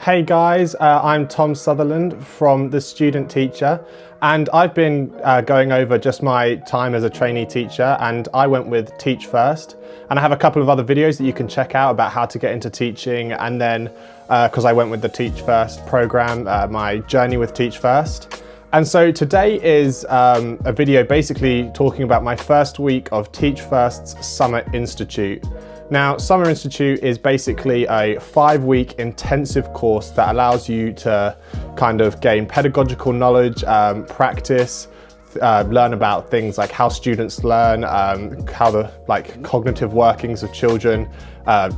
Hey guys, I'm Tom Sutherland from The Student Teacher, and I've been going over just my time as a trainee teacher, and I went with Teach First, and I have a couple of other videos that you can check out about how to get into teaching, and then because I went with the Teach First program, my journey with Teach First. And so today is a video basically talking about my first week of Teach First's Summer Institute. Now, Summer Institute is basically a 5-week intensive course that allows you to kind of gain pedagogical knowledge, practice, learn about things like how students learn, how the cognitive workings of children,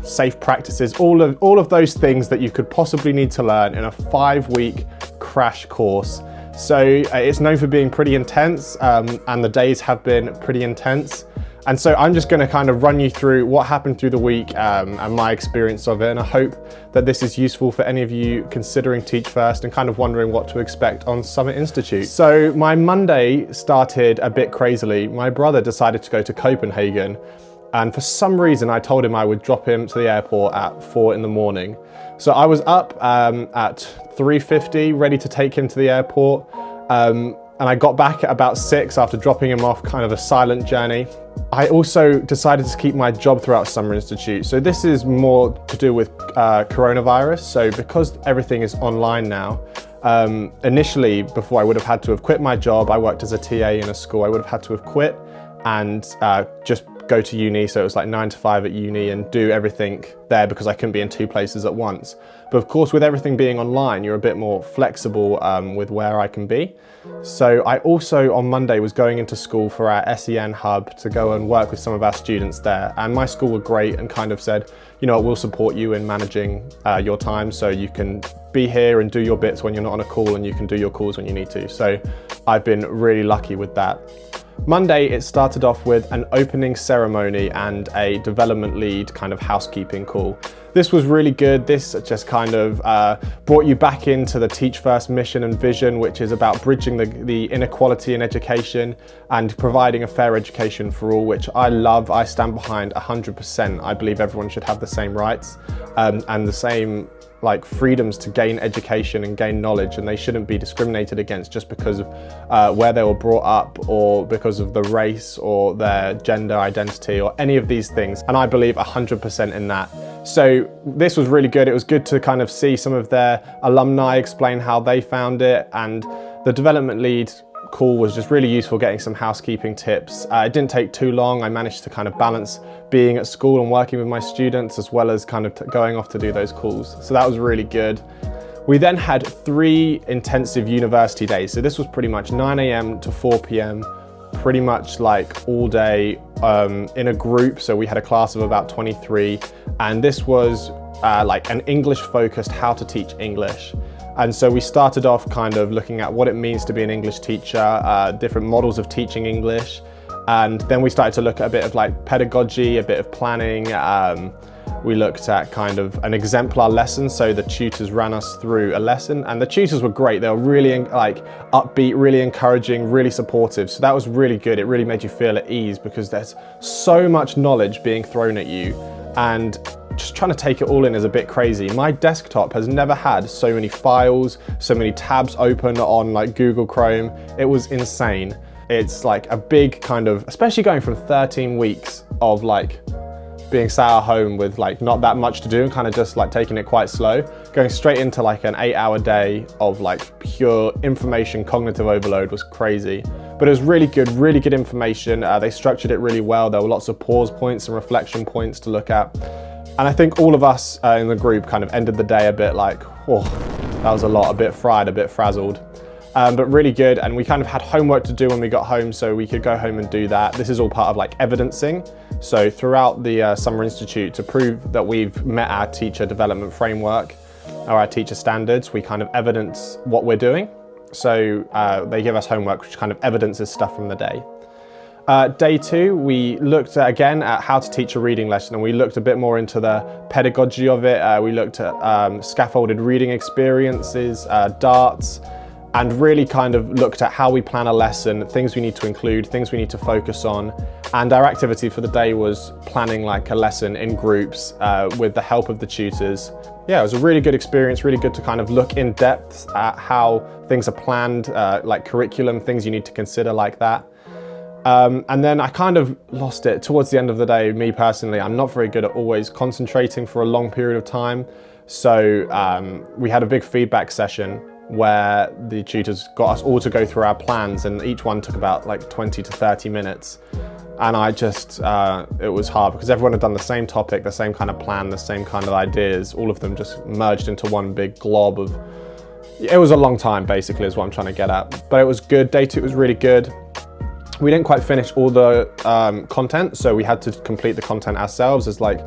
safe practices, all of those things that you could possibly need to learn in a 5-week crash course. So it's known for being pretty intense, and the days have been pretty intense. And so I'm just going to kind of run you through what happened through the week and my experience of it. And I hope that this is useful for any of you considering Teach First and kind of wondering what to expect on Summer Institute. So my Monday started a bit crazily. My brother decided to go to Copenhagen. And for some reason, I told him I would drop him to the airport at 4 in the morning. So I was up at 3:50, ready to take him to the airport. And I got back at about 6 after dropping him off, kind of a silent journey. I also decided to keep my job throughout Summer Institute. So this is more to do with coronavirus. So because everything is online now, initially, before I would have had to have quit my job, I worked as a TA in a school, I would have had to have quit and just go to uni. So it was like 9 to 5 at uni and do everything there because I couldn't be in 2 places at once. But of course, with everything being online, you're a bit more flexible with where I can be. So I also on Monday was going into school for our SEN hub to go and work with some of our students there. And my school were great and kind of said, you know, we'll support you in managing your time so you can be here and do your bits when you're not on a call and you can do your calls when you need to. So I've been really lucky with that. Monday, it started off with an opening ceremony and a development lead kind of housekeeping call. This was really good. This just kind of brought you back into the Teach First mission and vision, which is about bridging the inequality in education and providing a fair education for all, which I love. I stand behind 100%. I believe everyone should have the same rights and the same freedoms to gain education and gain knowledge, and they shouldn't be discriminated against just because of where they were brought up or because of the race or their gender identity or any of these things. And I believe 100% in that. So this was really good. It was good to kind of see some of their alumni explain how they found it, and the development lead call was just really useful, getting some housekeeping tips. It didn't take too long. I managed to kind of balance being at school and working with my students as well as kind of going off to do those calls. So that was really good. We then had 3 intensive university days. So this was pretty much 9 AM to 4 PM, pretty much like all day in a group. So we had a class of about 23, and this was like an English focused how to teach English. And so we started off kind of looking at what it means to be an English teacher, different models of teaching English. And then we started to look at a bit of pedagogy, a bit of planning. We looked at kind of an exemplar lesson. So the tutors ran us through a lesson, and the tutors were great. They were really upbeat, really encouraging, really supportive. So that was really good. It really made you feel at ease because there's so much knowledge being thrown at you, and just trying to take it all in is a bit crazy. My desktop has never had so many files, so many tabs open on Google Chrome. It was insane. It's a big kind of, especially going from 13 weeks of being sat at home with not that much to do and kind of just taking it quite slow, going straight into an 8-hour day of pure information cognitive overload was crazy. But it was really good information. They structured it really well. There were lots of pause points and reflection points to look at. And I think all of us in the group kind of ended the day a bit oh, that was a lot, a bit fried, a bit frazzled. But really good. And we kind of had homework to do when we got home, so we could go home and do that. This is all part of evidencing. So throughout the Summer Institute, to prove that we've met our teacher development framework or our teacher standards, we kind of evidence what we're doing. So they give us homework which kind of evidences stuff from the day. Day 2, we looked again at how to teach a reading lesson, and we looked a bit more into the pedagogy of it. We looked at scaffolded reading experiences, darts, and really kind of looked at how we plan a lesson, things we need to include, things we need to focus on. And our activity for the day was planning like a lesson in groups with the help of the tutors. Yeah, it was a really good experience, really good to kind of look in depth at how things are planned, like curriculum, things you need to consider like that. And then I kind of lost it towards the end of the day. Me personally, I'm not very good at always concentrating for a long period of time. So we had a big feedback session where the tutors got us all to go through our plans, and each one took about like 20 to 30 minutes. And I just, it was hard because everyone had done the same topic, the same kind of plan, the same kind of ideas, all of them just merged into one big glob of, it was a long time basically is what I'm trying to get at. But it was good, day 2 was really good. We didn't quite finish all the content, so we had to complete the content ourselves as like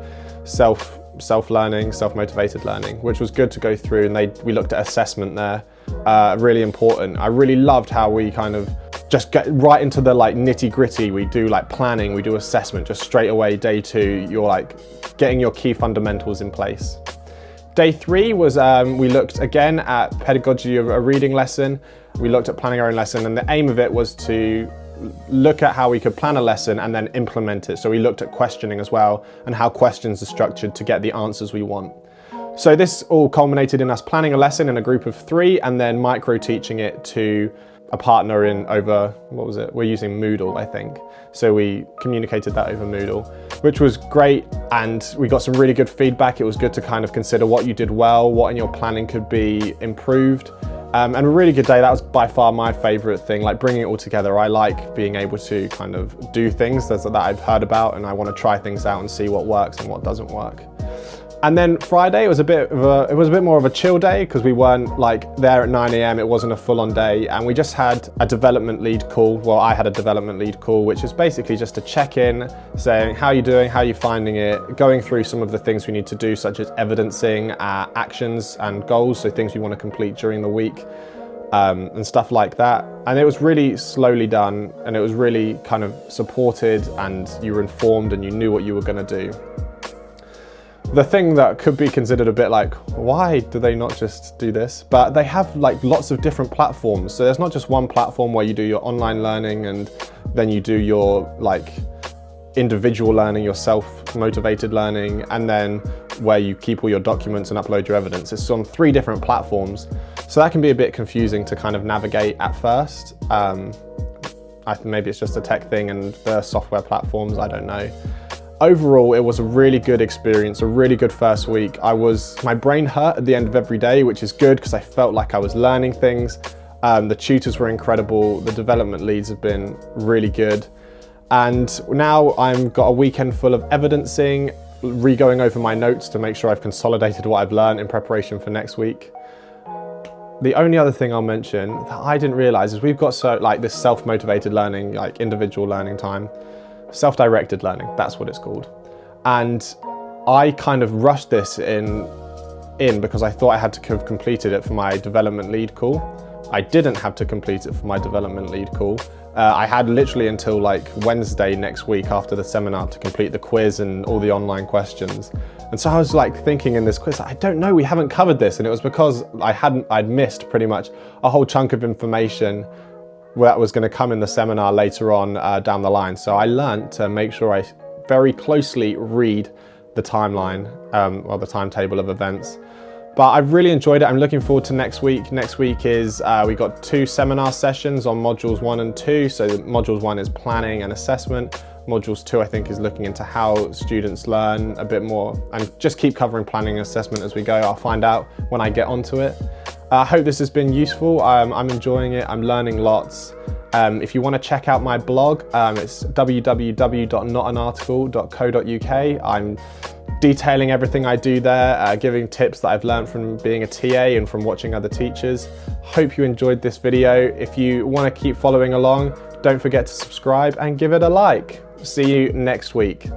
self-learning, self-motivated learning, which was good to go through. And we looked at assessment there, really important. I really loved how we kind of just get right into the like nitty gritty. We do like planning, we do assessment, just straight away. Day 2, you're like getting your key fundamentals in place. Day 3 was, we looked again at pedagogy of a reading lesson. We looked at planning our own lesson, and the aim of it was to look at how we could plan a lesson and then implement it. So we looked at questioning as well, and how questions are structured to get the answers we want. So this all culminated in us planning a lesson in a group of 3 and then micro teaching it to a partner in over, what was it? We're using Moodle, I think. So we communicated that over Moodle, which was great. And we got some really good feedback. It was good to kind of consider what you did well, what in your planning could be improved. And a really good day. That was by far my favorite thing, like bringing it all together. I like being able to kind of do things that I've heard about, and I want to try things out and see what works and what doesn't work. And then Friday, it was a bit more of a chill day because we weren't like there at 9 AM. It wasn't a full-on day, and we just had a development lead call. Well, I had a development lead call, which is basically just to check in, saying how you doing, how you finding it, going through some of the things we need to do, such as evidencing our actions and goals, so things we want to complete during the week, and stuff like that. And it was really slowly done, and it was really kind of supported, and you were informed and you knew what you were going to do. The thing that could be considered a bit like, why do they not just do this? But they have like lots of different platforms. So there's not just one platform where you do your online learning and then you do your like individual learning, your self-motivated learning, and then where you keep all your documents and upload your evidence. It's on 3 different platforms. So that can be a bit confusing to kind of navigate at first. Maybe it's just a tech thing and the software platforms, I don't know. Overall, it was a really good experience, a really good first week. My brain hurt at the end of every day, which is good because I felt like I was learning things. The tutors were incredible. The development leads have been really good. And now I've got a weekend full of evidencing, re-going over my notes to make sure I've consolidated what I've learned in preparation for next week. The only other thing I'll mention that I didn't realize is we've got this self-motivated learning, like individual learning time. Self-directed learning, that's what it's called. And I kind of rushed this in because I thought I had to have completed it for my development lead call. I didn't have to complete it for my development lead call. I had literally until like Wednesday next week after the seminar to complete the quiz and all the online questions. And so I was like thinking in this quiz, I don't know, we haven't covered this. And it was because I'd missed pretty much a whole chunk of information that was going to come in the seminar later on down the line. So I learned to make sure I very closely read the timeline, or the timetable of events. But I've really enjoyed it. I'm looking forward to next week. Next week is, we got 2 seminar sessions on modules 1 and 2. So modules 1 is planning and assessment. Modules 2, I think, is looking into how students learn a bit more, and just keep covering planning and assessment as we go. I'll find out when I get onto it. I hope this has been useful. I'm enjoying it. I'm learning lots. If you want to check out my blog, it's www.notanarticle.co.uk. I'm detailing everything I do there, giving tips that I've learned from being a TA and from watching other teachers. Hope you enjoyed this video. If you want to keep following along, don't forget to subscribe and give it a like. See you next week.